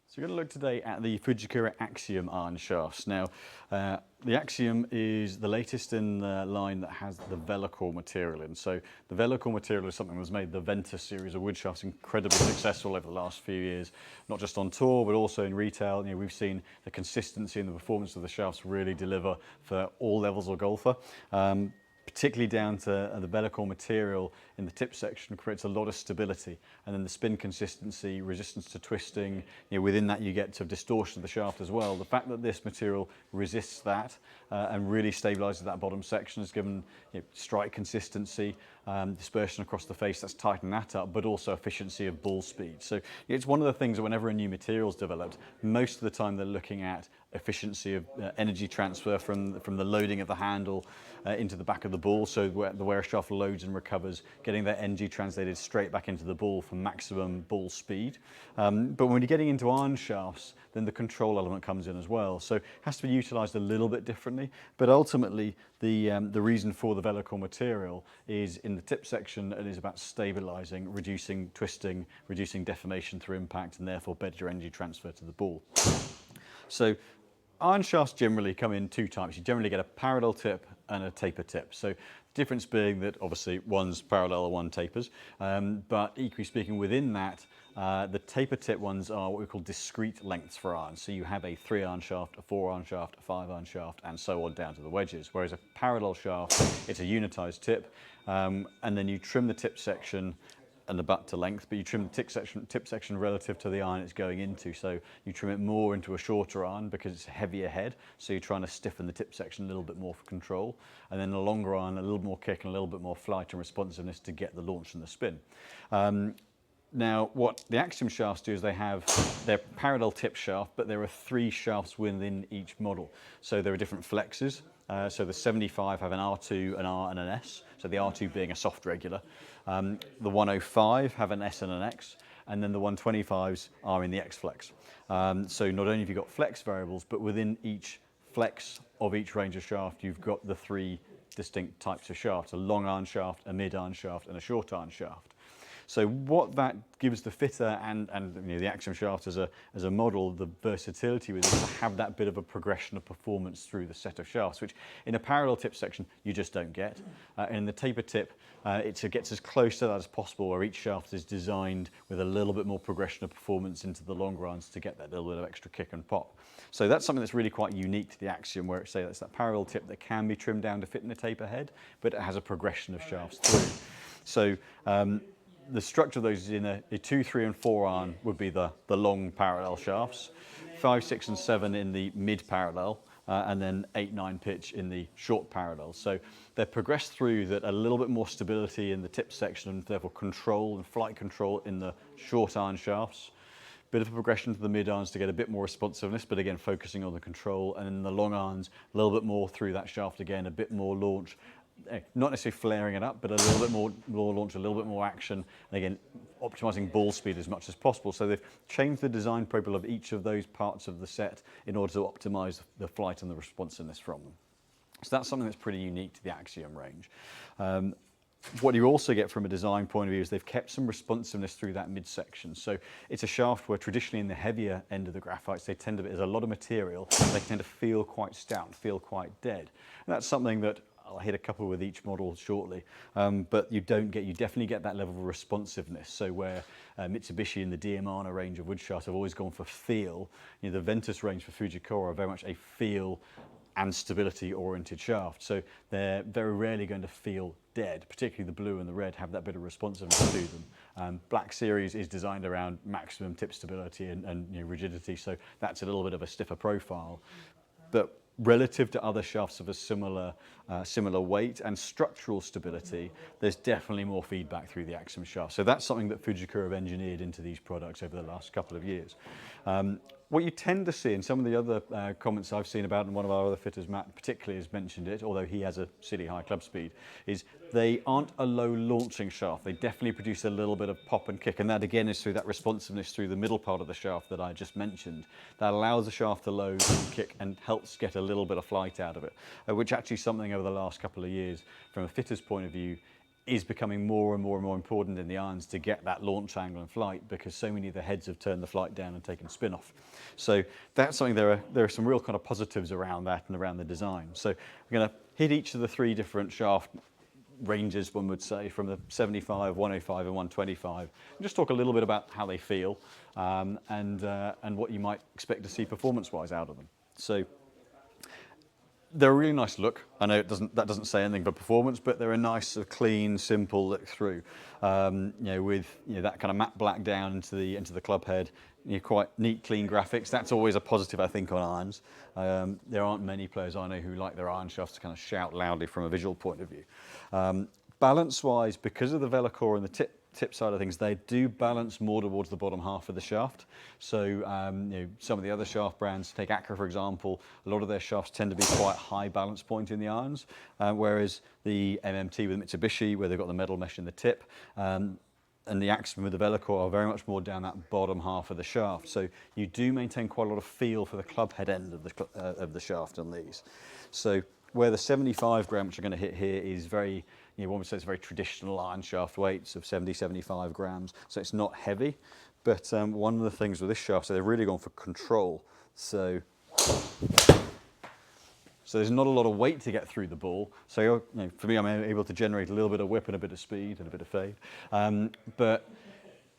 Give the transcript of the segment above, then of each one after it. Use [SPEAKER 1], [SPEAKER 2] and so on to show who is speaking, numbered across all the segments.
[SPEAKER 1] So we're going to look today at the Fujikura AXIOM iron shafts. Now, the AXIOM is the latest in the line that has the VeloCore material in. So the VeloCore material is something that was made the VENTUS series of wood shafts incredibly successful over the last few years, not just on tour, but also in retail. You know, we've seen the consistency and the performance of the shafts really deliver for all levels of golfer. Particularly down to the VeloCore material in the tip section creates a lot of stability, and then the spin consistency, resistance to twisting, within that you get to distortion of the shaft as well. The fact that this material resists that and really stabilizes that bottom section has given strike consistency, dispersion across the face, that's tightened that up, but also efficiency of ball speed. So it's one of the things that whenever a new material is developed, most of the time they're looking at efficiency of energy transfer from the loading of the handle into the back of the ball, so where the wearer shaft loads and recovers, getting that energy translated straight back into the ball for maximum ball speed. But when you're getting into iron shafts, then the control element comes in as well. So it has to be utilised a little bit differently, but ultimately the reason for the VeloCore material is in the tip section. It is about stabilising, reducing twisting, reducing deformation through impact, and therefore better energy transfer to the ball. So iron shafts generally come in two types. You generally get a parallel tip and a taper tip. So the difference being that obviously one's parallel, one tapers, but equally speaking within that, the taper tip ones are what we call discrete lengths for irons. So you have a 3-iron shaft, a 4-iron shaft, a 5-iron shaft, and so on down to the wedges. Whereas a parallel shaft, it's a unitized tip, and then you trim the tip section and the butt to length, but you trim the tip section relative to the iron it's going into. So you trim it more into a shorter iron because it's a heavier head, so you're trying to stiffen the tip section a little bit more for control, and then the longer iron, a little more kick and a little bit more flight and responsiveness to get the launch and the spin. Now, what the AXIOM shafts do is they have their parallel tip shaft, but there are 3 shafts within each model. So there are different flexes. So the 75 have an R2, an R and an S, so the R2 being a soft regular. The 105 have an S and an X, and then the 125s are in the X flex. So not only have you got flex variables, but within each flex of each range of shaft, you've got the 3 distinct types of shafts: a long iron shaft, a mid iron shaft, and a short iron shaft. So what that gives the fitter and the AXIOM shaft as a model, the versatility with it, is to have that bit of a progression of performance through the set of shafts, which in a parallel tip section you just don't get. In the taper tip, it gets as close to that as possible, where each shaft is designed with a little bit more progression of performance into the longer irons to get that little bit of extra kick and pop. So that's something that's really quite unique to the AXIOM, where it's that parallel tip that can be trimmed down to fit in the taper head, but it has a progression of shafts through. So the structure of those is in a 2, 3 and 4 iron would be the long parallel shafts, 5, 6 and 7 in the mid parallel, and then 8, 9 pitch in the short parallel. So they're progressed through that, a little bit more stability in the tip section and therefore control and flight control in the short iron shafts. Bit of a progression to the mid irons to get a bit more responsiveness, but again focusing on the control, and in the long irons a little bit more through that shaft again, a bit more launch. Not necessarily flaring it up, but a little bit more launch, a little bit more action, and again optimizing ball speed as much as possible. So they've changed the design profile of each of those parts of the set in order to optimize the flight and the responsiveness from them. So that's something that's pretty unique to the AXIOM range. What you also get from a design point of view is they've kept some responsiveness through that midsection. So it's a shaft where traditionally in the heavier end of the graphites, there's a lot of material, they tend to feel quite stout, feel quite dead. And that's something that I'll hit a couple with each model shortly, but you definitely get that level of responsiveness. So where Mitsubishi and the Diamana range of wood shafts have always gone for feel, the VENTUS range for Fujikura are very much a feel and stability oriented shaft. So they're very rarely going to feel dead, particularly the blue and the red have that bit of responsiveness to them. Black Series is designed around maximum tip stability and rigidity, so that's a little bit of a stiffer profile. But relative to other shafts of a similar weight and structural stability, there's definitely more feedback through the AXIOM shaft. So that's something that Fujikura have engineered into these products over the last couple of years. What you tend to see in some of the other comments I've seen about, and one of our other fitters, Matt, particularly has mentioned it, although he has a silly high club speed, is they aren't a low launching shaft. They definitely produce a little bit of pop and kick, and that again is through that responsiveness through the middle part of the shaft that I just mentioned. That allows the shaft to load and kick and helps get a little bit of flight out of it, which actually is something over the last couple of years, from a fitter's point of view, is becoming more and more and more important in the irons to get that launch angle and flight, because so many of the heads have turned the flight down and taken spin off. So that's something, there are some real kind of positives around that and around the design. So we're going to hit each of the three different shaft ranges, one would say, from the 75, 105 and 125, and just talk a little bit about how they feel and what you might expect to see performance-wise out of them. So they're a really nice look. I know that doesn't say anything for performance, but they're a nice, sort of clean, simple look through. With that kind of matte black down into the club head, quite neat, clean graphics. That's always a positive, I think, on irons. There aren't many players I know who like their iron shafts to kind of shout loudly from a visual point of view. Balance-wise, because of the VeloCore and the tip side of things, they do balance more towards the bottom half of the shaft. So some of the other shaft brands, take Acra for example, a lot of their shafts tend to be quite high balance point in the irons, whereas the MMT with Mitsubishi, where they've got the metal mesh in the tip, and the Axiom with the VeloCore are very much more down that bottom half of the shaft. So you do maintain quite a lot of feel for the club head end of the shaft on these. So where the 75 gram, which I'm going to hit here, is very, one would say it's very traditional iron shaft weights of 70, 75 grams. So it's not heavy, but one of the things with this shaft, so they've really gone for control. So there's not a lot of weight to get through the ball. So for me, I'm able to generate a little bit of whip and a bit of speed and a bit of fade. But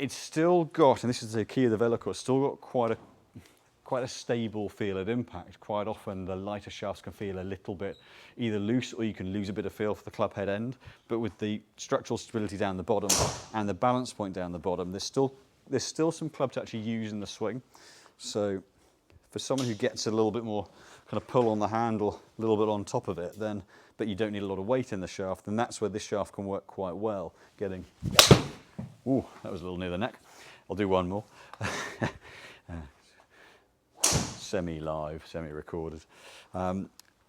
[SPEAKER 1] it's still got, and this is the key of the VeloCore, it's still got quite a stable feel at impact. Quite often the lighter shafts can feel a little bit either loose, or you can lose a bit of feel for the club head end. But with the structural stability down the bottom and the balance point down the bottom, there's still some club to actually use in the swing. So for someone who gets a little bit more kind of pull on the handle, a little bit on top of it, but you don't need a lot of weight in the shaft, then that's where this shaft can work quite well. Ooh, that was a little near the neck. I'll do one more. Semi-live, semi-recorded.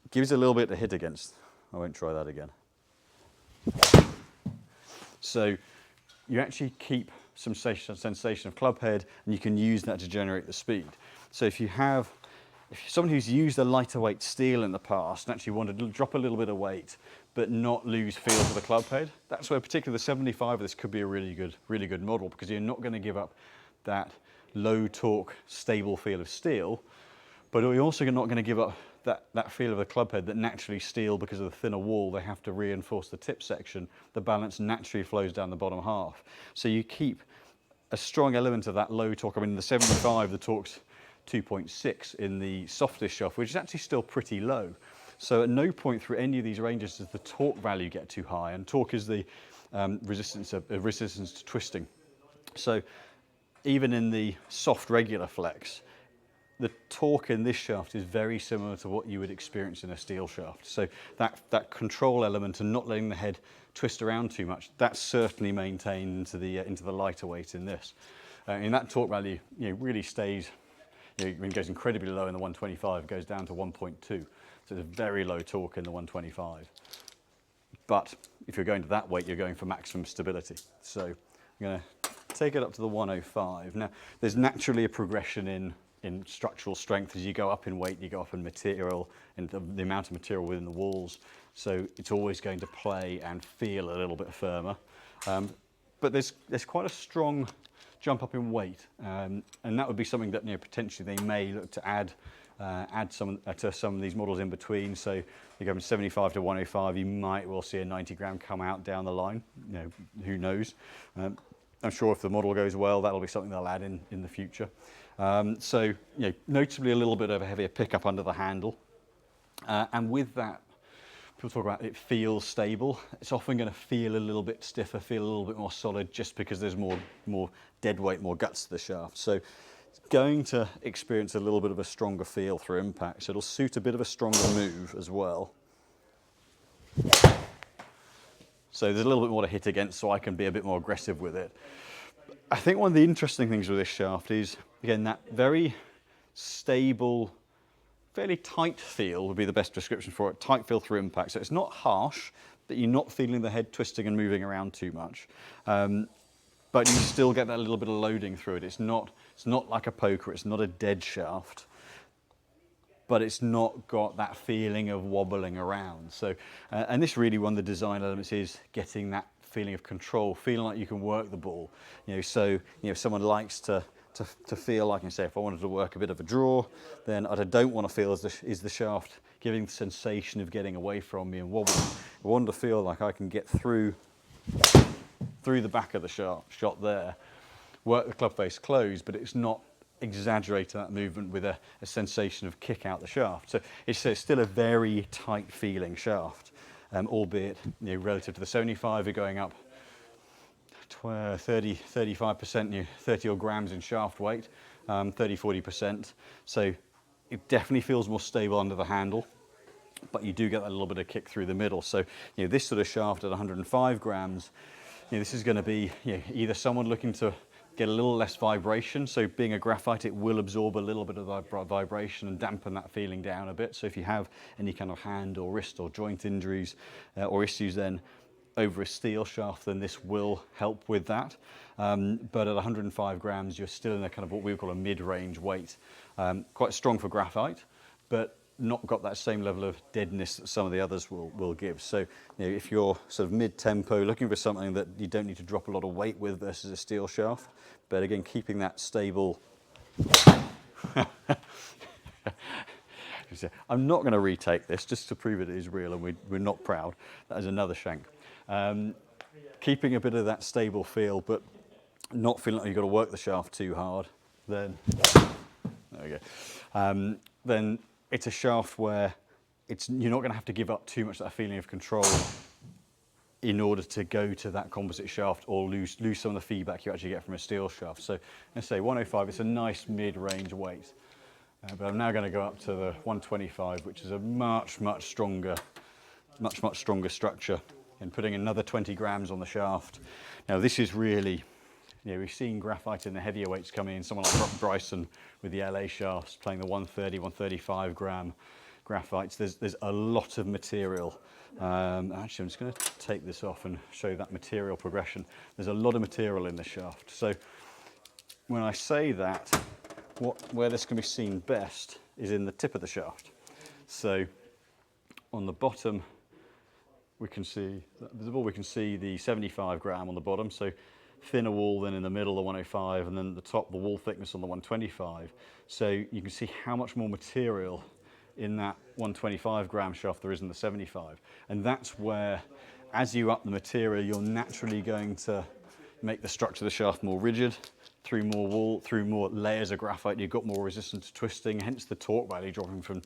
[SPEAKER 1] Gives a little bit to hit against. I won't try that again. So you actually keep some sensation of club head, and you can use that to generate the speed. So if you're someone who's used a lighter weight steel in the past and actually wanted to drop a little bit of weight but not lose feel for the club head, that's where particularly the 75 of this could be a really good model, because you're not going to give up that low torque, stable feel of steel, but you're also not going to give up that feel of the club head that naturally steel, because of the thinner wall, they have to reinforce the tip section. The balance naturally flows down the bottom half. So you keep a strong element of that low torque. I mean, in the 75, the torque's 2.6 in the softest shaft, which is actually still pretty low. So at no point through any of these ranges does the torque value get too high, and torque is the resistance to twisting. So even in the soft regular flex, the torque in this shaft is very similar to what you would experience in a steel shaft. So that control element and not letting the head twist around too much, that's certainly maintained into the lighter weight in this. And that torque value really stays, when it goes incredibly low in the 125, it goes down to 1.2. So it's a very low torque in the 125. But if you're going to that weight, you're going for maximum stability. So I'm going to take it up to the 105. Now, there's naturally a progression in structural strength as you go up in weight, you go up in material, and the amount of material within the walls. So it's always going to play and feel a little bit firmer. But there's quite a strong jump up in weight, and that would be something that potentially they may look to add some to some of these models in between. So you go from 75 to 105, you might well see a 90 gram come out down the line. Who knows? I'm sure if the model goes well, that'll be something they'll add in the future. So notably a little bit of a heavier pickup under the handle, and with that, people talk about it feels stable. It's often going to feel a little bit stiffer, feel a little bit more solid, just because there's more dead weight, more guts to the shaft. So it's going to experience a little bit of a stronger feel through impact. So it'll suit a bit of a stronger move as well. So there's a little bit more to hit against, so I can be a bit more aggressive with it. I think one of the interesting things with this shaft is, again, that very stable, fairly tight feel would be the best description for it. Tight feel through impact. So it's not harsh, but you're not feeling the head twisting and moving around too much. But you still get that little bit of loading through it. It's not like a poker. It's not a dead shaft, but it's not got that feeling of wobbling around. So, and this really, one of the design elements is getting that feeling of control, feeling like you can work the ball. So if someone likes to feel like, say, if I wanted to work a bit of a draw, then what I don't want to feel is the shaft giving the sensation of getting away from me and wobbling. I want to feel like I can get through the back of the shot there, work the club face closed, but it's not exaggerating that movement with a sensation of kick out the shaft. So it's still a very tight feeling shaft, albeit relative to the 75, you're going up 30, 35%, 30 odd grams in shaft weight, 30, 40%. So it definitely feels more stable under the handle, but you do get that little bit of kick through the middle. So this sort of shaft at 105 grams, this is going to be either someone looking to get a little less vibration. So being a graphite, it will absorb a little bit of vibration and dampen that feeling down a bit. So if you have any kind of hand or wrist or joint injuries or issues then over a steel shaft, then this will help with that. But at 105 grams, you're still in a kind of what we would call a mid-range weight. Quite strong for graphite, but not got that same level of deadness that some of the others will give. So if you're sort of mid-tempo, looking for something that you don't need to drop a lot of weight with versus a steel shaft, but again, keeping that stable. I'm not going to retake this just to prove it is real and we're not proud. That is another shank. Keeping a bit of that stable feel, but not feeling like you've got to work the shaft too hard, then there we go. Then it's a shaft where you're not going to have to give up too much of that feeling of control in order to go to that composite shaft or lose some of the feedback you actually get from a steel shaft. So let's say 105, it's a nice mid-range weight. But I'm now going to go up to the 125, which is a much stronger structure, and putting another 20 grams on the shaft. Now this is really, we've seen graphite in the heavier weights coming in, someone like Bryson with the LA shafts playing the 130, 135 gram graphites. There's a lot of material. Actually, I'm just going to take this off and show you that material progression. There's a lot of material in the shaft. So when I say that, where this can be seen best is in the tip of the shaft. So on the bottom, we can see the 75 gram on the bottom. So thinner wall, then in the middle the 105, and then at the top the wall thickness on the 125. So you can see how much more material in that 125 gram shaft there is in the 75. And that's where, as you up the material, you're naturally going to make the structure of the shaft more rigid. Through more wall, through more layers of graphite, you've got more resistance to twisting, hence the torque value dropping from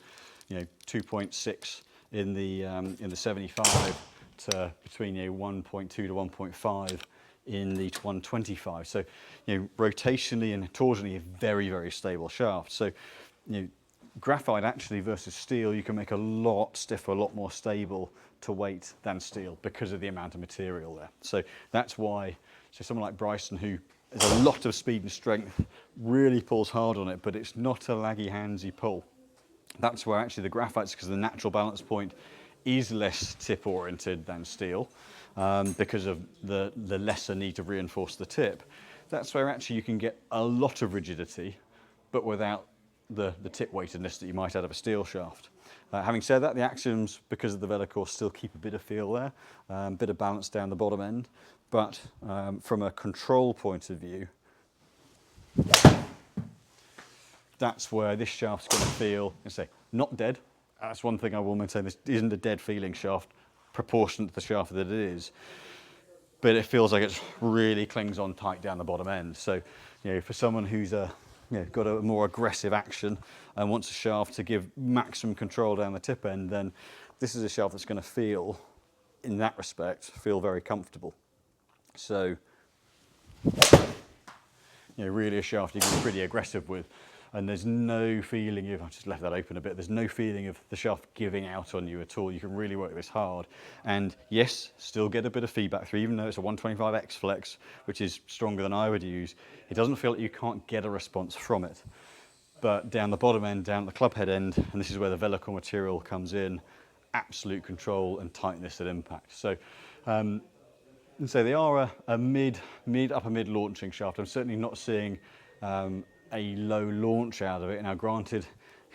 [SPEAKER 1] 2.6 in the 75 to between 1.2 to 1.5 in the 125. So rotationally and torsionally, a very stable shaft. So graphite actually versus steel, you can make a lot stiffer, a lot more stable to weight than steel because of the amount of material there. So that's why someone like Bryson, who has a lot of speed and strength, really pulls hard on it, but it's not a laggy handsy pull. That's where actually the graphites, because the natural balance point is less tip oriented than steel, because of the lesser need to reinforce the tip. That's where actually you can get a lot of rigidity, but without the tip weightedness that you might out of a steel shaft. Having said that, the Axioms, because of the VeloCore, still keep a bit of feel there, a bit of balance down the bottom end, but from a control point of view, that's where this shaft's going to feel, not dead. That's one thing I will maintain, this isn't a dead feeling shaft proportionate to the shaft that it is, but it feels like it really clings on tight down the bottom end. So, for someone who's got a more aggressive action and wants a shaft to give maximum control down the tip end, then this is a shaft that's going to feel, in that respect, feel very comfortable. So, really a shaft you can be pretty aggressive with, and there's no feeling of, I've just left that open a bit, there's no feeling of the shaft giving out on you at all. You can really work this hard, and yes, still get a bit of feedback through, even though it's a 125X flex, which is stronger than I would use. It doesn't feel like you can't get a response from it. But down the bottom end, down the club head end, and this is where the VeloCore material comes in, absolute control and tightness at impact. So, and so they are a upper mid launching shaft. I'm certainly not seeing a low launch out of it. Now, granted,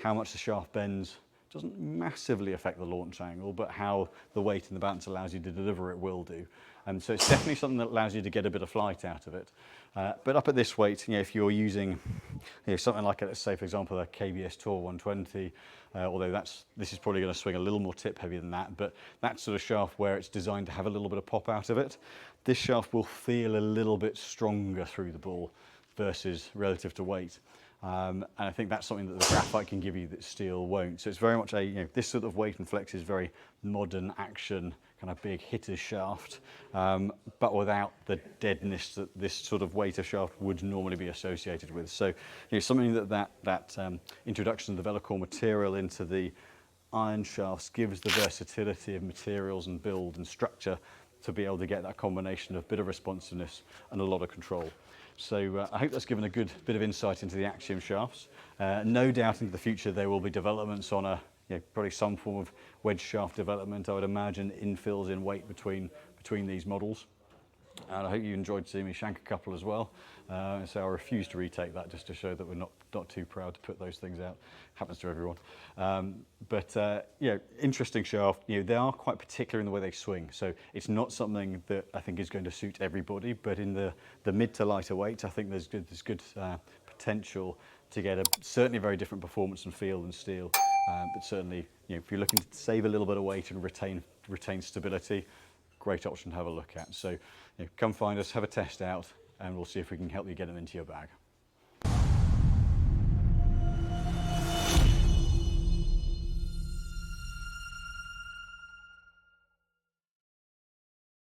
[SPEAKER 1] how much the shaft bends doesn't massively affect the launch angle, but how the weight and the balance allows you to deliver it will do. And so it's definitely something that allows you to get a bit of flight out of it. But up at this weight, if you're using something like, let's say, for example, a KBS Tour 120, although this is probably going to swing a little more tip heavy than that, but that sort of shaft where it's designed to have a little bit of pop out of it, this shaft will feel a little bit stronger through the ball versus relative to weight. And I think that's something that the graphite can give you that steel won't. So it's very much this sort of weight and flex is very modern action, kind of big hitter shaft, but without the deadness that this sort of weight of shaft would normally be associated with. So something that introduction of the VeloCore material into the iron shafts gives the versatility of materials and build and structure to be able to get that combination of bit of responsiveness and a lot of control. So I hope that's given a good bit of insight into the Axiom shafts. No doubt into the future there will be developments on probably some form of wedge shaft development. I would imagine infills in weight between these models. And I hope you enjoyed seeing me shank a couple as well. So I refuse to retake that just to show that we're not too proud to put those things out. Happens to everyone. Interesting shaft. They are quite particular in the way they swing. So it's not something that I think is going to suit everybody, but in the mid to lighter weights, I think there's good potential to get certainly a very different performance and feel than steel. But certainly, if you're looking to save a little bit of weight and retain stability, great option to have a look at. So come find us, have a test out, and we'll see if we can help you get them into your bag.